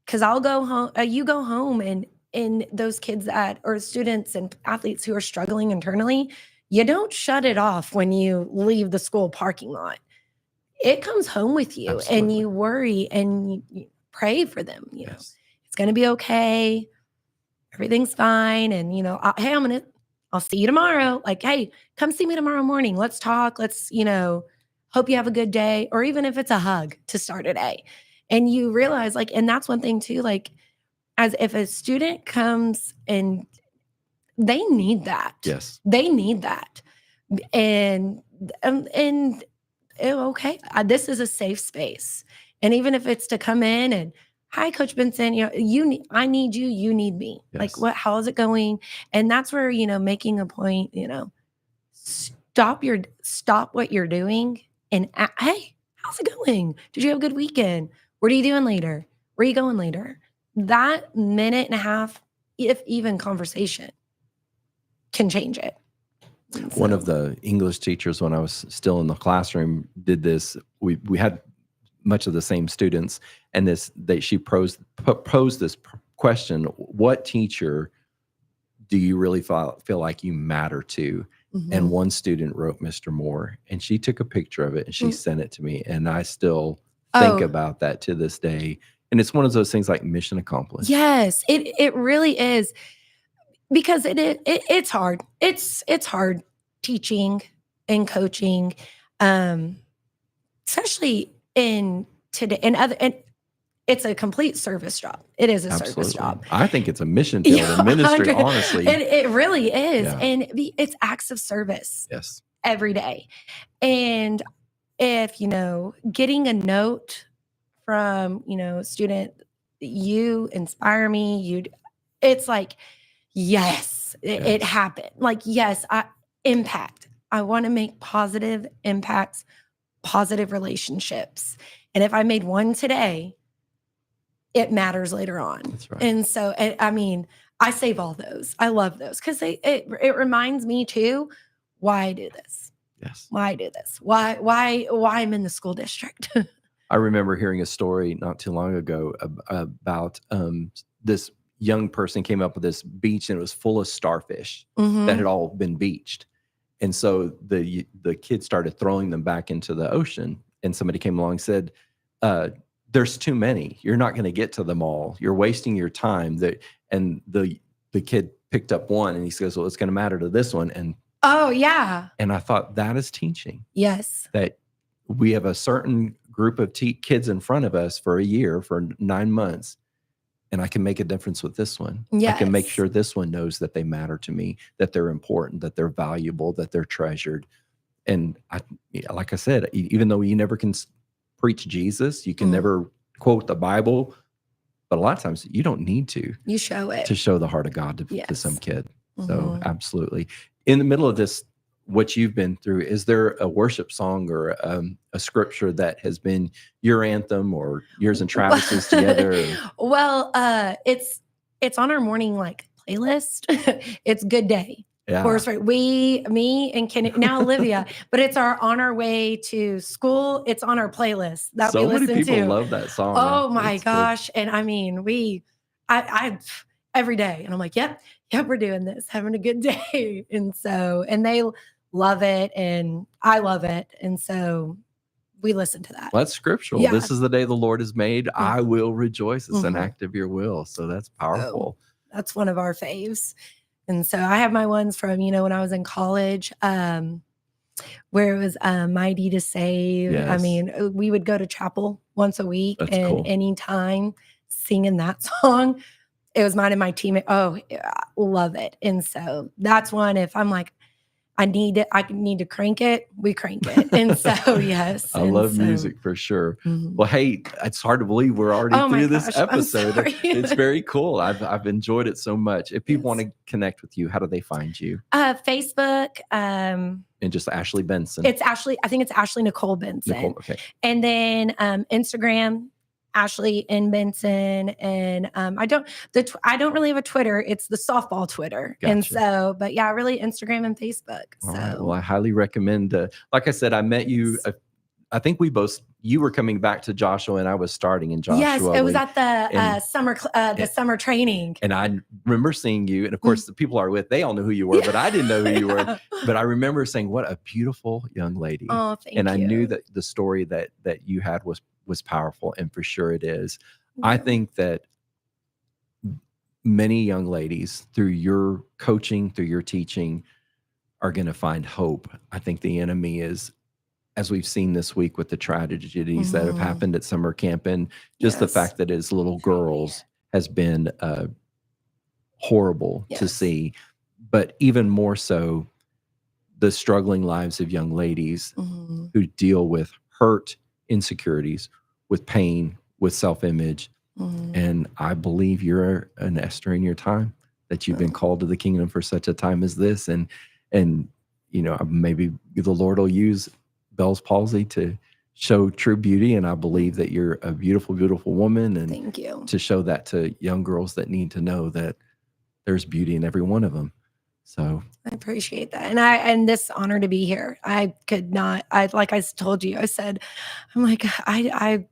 because I'll go home, you go home, and those kids or students and athletes who are struggling internally, you don't shut it off when you leave the school parking lot. It comes home with you. Absolutely. And you worry and you pray for them. It's going to be okay. Everything's fine. And, hey, I'll see you tomorrow. Like, hey, come see me tomorrow morning. Let's talk. Let's, hope you have a good day. Or even if it's a hug to start a day. And you realize and that's one thing too, as if a student comes and they need that. Yes. They need that. And okay, this is a safe space. And even if it's to come in and, hi, Coach Benson, I need you, you need me. Yes. How is it going? And that's where, making a point, stop what you're doing and, hey, how's it going? Did you have a good weekend? What are you doing later? Where are you going later? That minute and a half, if even conversation, can change it. So. One of the English teachers, when I was still in the classroom, did this. We had much of the same students, and she posed this question: what teacher do you really feel like you matter to? Mm-hmm. And one student wrote Mr. Moore, and she took a picture of it and she sent it to me, and I still think about that to this day. And it's one of those things like mission accomplished. Yes, it really is. Because it's hard. It's hard teaching and coaching, especially in today and it's a complete service job. It is a service job. I think it's a mission field in ministry, honestly. It really is. Yeah. And it's acts of service. Yes. Every day. And if, getting a note from, a student, you inspire me, it's like, yes, it happened. Like, yes, impact. I want to make positive impacts, positive relationships. And if I made one today, it matters later on. That's right. And so, I save all those. I love those because it reminds me too, why I do this. Yes. Why I do this. Why I'm in the school district. I remember hearing a story not too long ago about this young person came up with this beach and it was full of starfish that had all been beached. And so the kids started throwing them back into the ocean. And somebody came along and said, there's too many. You're not going to get to them all. You're wasting your time. And the kid picked up one and he says, well, it's going to matter to this one. And oh, yeah. And I thought that is teaching. Yes. That we have a certain group of kids in front of us for a year, for 9 months. And I can make a difference with this one. Yes. I can make sure this one knows that they matter to me, that they're important, that they're valuable, that they're treasured. And like I said, even though you never can preach Jesus, you can never quote the Bible, but a lot of times you don't need to. You show it. To show the heart of God to some kid. So absolutely. In the middle of this, what you've been through, is there a worship song or a scripture that has been your anthem or yours and Travis's together? Well, it's on our morning playlist. It's Good Day. Yeah. Of course, right? Me and Kenny, now Olivia, but it's on our way to school. It's on our playlist that we listen to. So many people love that song. Oh my gosh. Good. And I every day, and I'm like, yep, we're doing this, having a good day. And they love it and I love it. And so we listen to that. Well, that's scriptural. Yeah. This is the day the Lord has made. I will rejoice. It's an act of your will. So that's powerful. That's one of our faves. And so I have my ones from, when I was in college, where it was Mighty to Save. Yes. I mean, we would go to chapel once a week. That's and cool. Anytime singing that song, it was mine and my teammate. Oh, yeah, love it. And so that's one, if I'm like, I need to crank it, we crank it. And so, yes. I love music for sure. Well, hey, it's hard to believe we're already through this episode. It's very cool. I've enjoyed it so much. If people want to connect with you, how do they find you? Facebook. And just Ashley Benson. I think it's Ashley Nicole Benson. Okay. And then Instagram, Ashley and Benson, and I don't really have a Twitter. It's the softball Twitter. Gotcha. And so, but yeah, really Instagram and Facebook. All right. Well, I highly recommend. Like I said, I met you. I think you were coming back to Joshua, and I was starting in Joshua. Yes, it was at the summer training. And I remember seeing you, and of course, the people I were with, they all knew who you were, but I didn't know who you were. But I remember saying, "What a beautiful young lady!" Oh, thank you. And I knew that the story that you had was powerful, and for sure it is. Yeah. I think that many young ladies, through your coaching, through your teaching, are going to find hope. I think the enemy is, as we've seen this week with the tragedies that have happened at summer camp, and just the fact that as little girls has been horrible to see, but even more so, the struggling lives of young ladies who deal with hurt, insecurities, with pain, with self-image. And I believe you're an Esther in your time, that you've been called to the kingdom for such a time as this. And maybe the Lord will use Bell's palsy to show true beauty. And I believe that you're a beautiful, beautiful woman. And thank you. To show that to young girls that need to know that there's beauty in every one of them. So I appreciate that. And this honor to be here. I could not, like I told you, I said, I'm like, I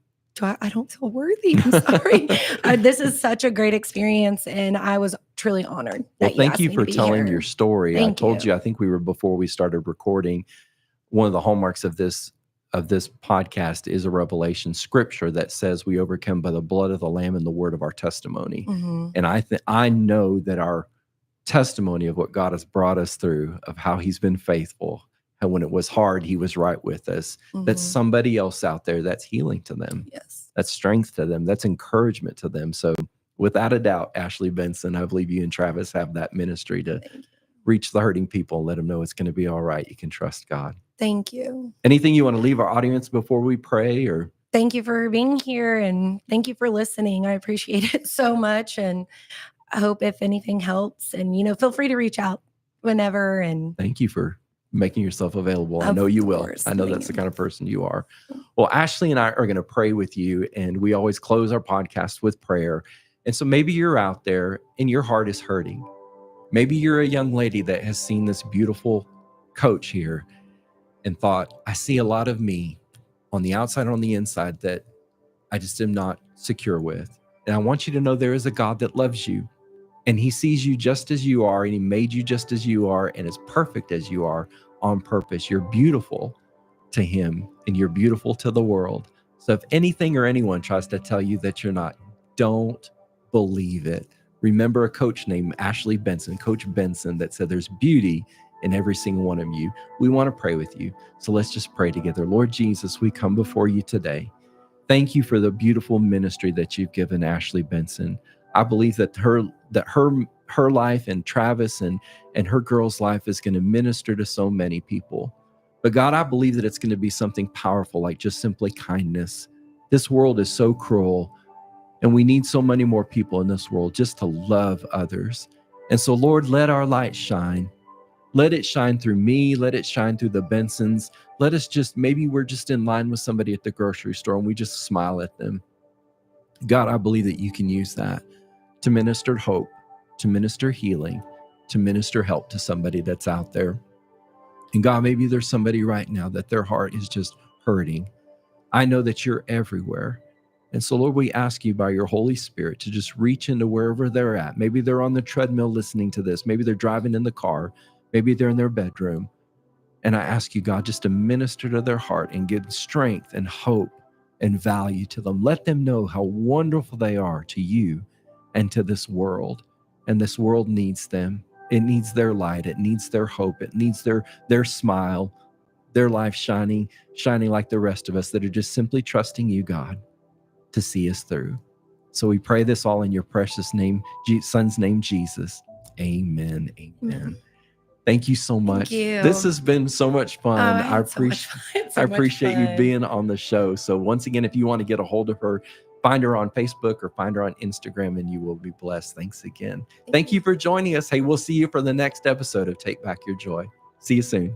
don't feel worthy. I'm sorry. This is such a great experience. And I was truly honored. Well, thank you for telling your story. I told you, I think before we started recording, one of the hallmarks of this podcast is a revelation scripture that says we overcome by the blood of the Lamb and the word of our testimony. And I know that our testimony of what God has brought us through, of how he's been faithful, And when it was hard, he was right with us. That's somebody else out there that's healing to them. Yes. That's strength to them. That's encouragement to them. So without a doubt, Ashley Benson, I believe you and Travis have that ministry to reach the hurting people and let them know it's going to be all right. You can trust God. Thank you. Anything you want to leave our audience before we pray? Or thank you for being here, and thank you for listening. I appreciate it so much. And I hope if anything helps, and, feel free to reach out whenever. And thank you for making yourself available. I know you will. I know that's the kind of person you are. Well, Ashley and I are going to pray with you, and we always close our podcast with prayer. And so maybe you're out there and your heart is hurting. Maybe you're a young lady that has seen this beautiful coach here and thought, I see a lot of me on the outside and on the inside that I just am not secure with. And I want you to know there is a God that loves you, and he sees you just as you are, and he made you just as you are, and as perfect as you are on purpose. You're beautiful to him, and you're beautiful to the world. So if anything or anyone tries to tell you that you're not, don't believe it. Remember a coach named Ashley Benson, Coach Benson, that said there's beauty in every single one of you. We want to pray with you. So let's just pray together. Lord Jesus, we come before you today. Thank you for the beautiful ministry that you've given Ashley Benson. I believe that her life and Travis and her girl's life is going to minister to so many people. But God, I believe that it's going to be something powerful, like just simply kindness. This world is so cruel, and we need so many more people in this world just to love others. And so, Lord, let our light shine. Let it shine through me. Let it shine through the Bensons. Let us maybe we're just in line with somebody at the grocery store and we just smile at them. God, I believe that you can use that to minister hope, to minister healing, to minister help to somebody that's out there. And God, maybe there's somebody right now that their heart is just hurting. I know that you're everywhere. And so, Lord, we ask you by your Holy Spirit to just reach into wherever they're at. Maybe they're on the treadmill listening to this. Maybe they're driving in the car. Maybe they're in their bedroom. And I ask you, God, just to minister to their heart and give strength and hope and value to them. Let them know how wonderful they are to you and to this world. And this world needs them. It needs their light. It needs their hope. It needs their smile, their life shining like the rest of us that are just simply trusting you, God, to see us through. So we pray this all in your precious name, Son's name, Jesus. Amen. Amen. Thank you so much. This has been so much fun. I appreciate you being on the show. So once again, if you want to get a hold of her, find her on Facebook or find her on Instagram, and you will be blessed. Thanks again. Thank you for joining us. Hey, we'll see you for the next episode of Take Back Your Joy. See you soon.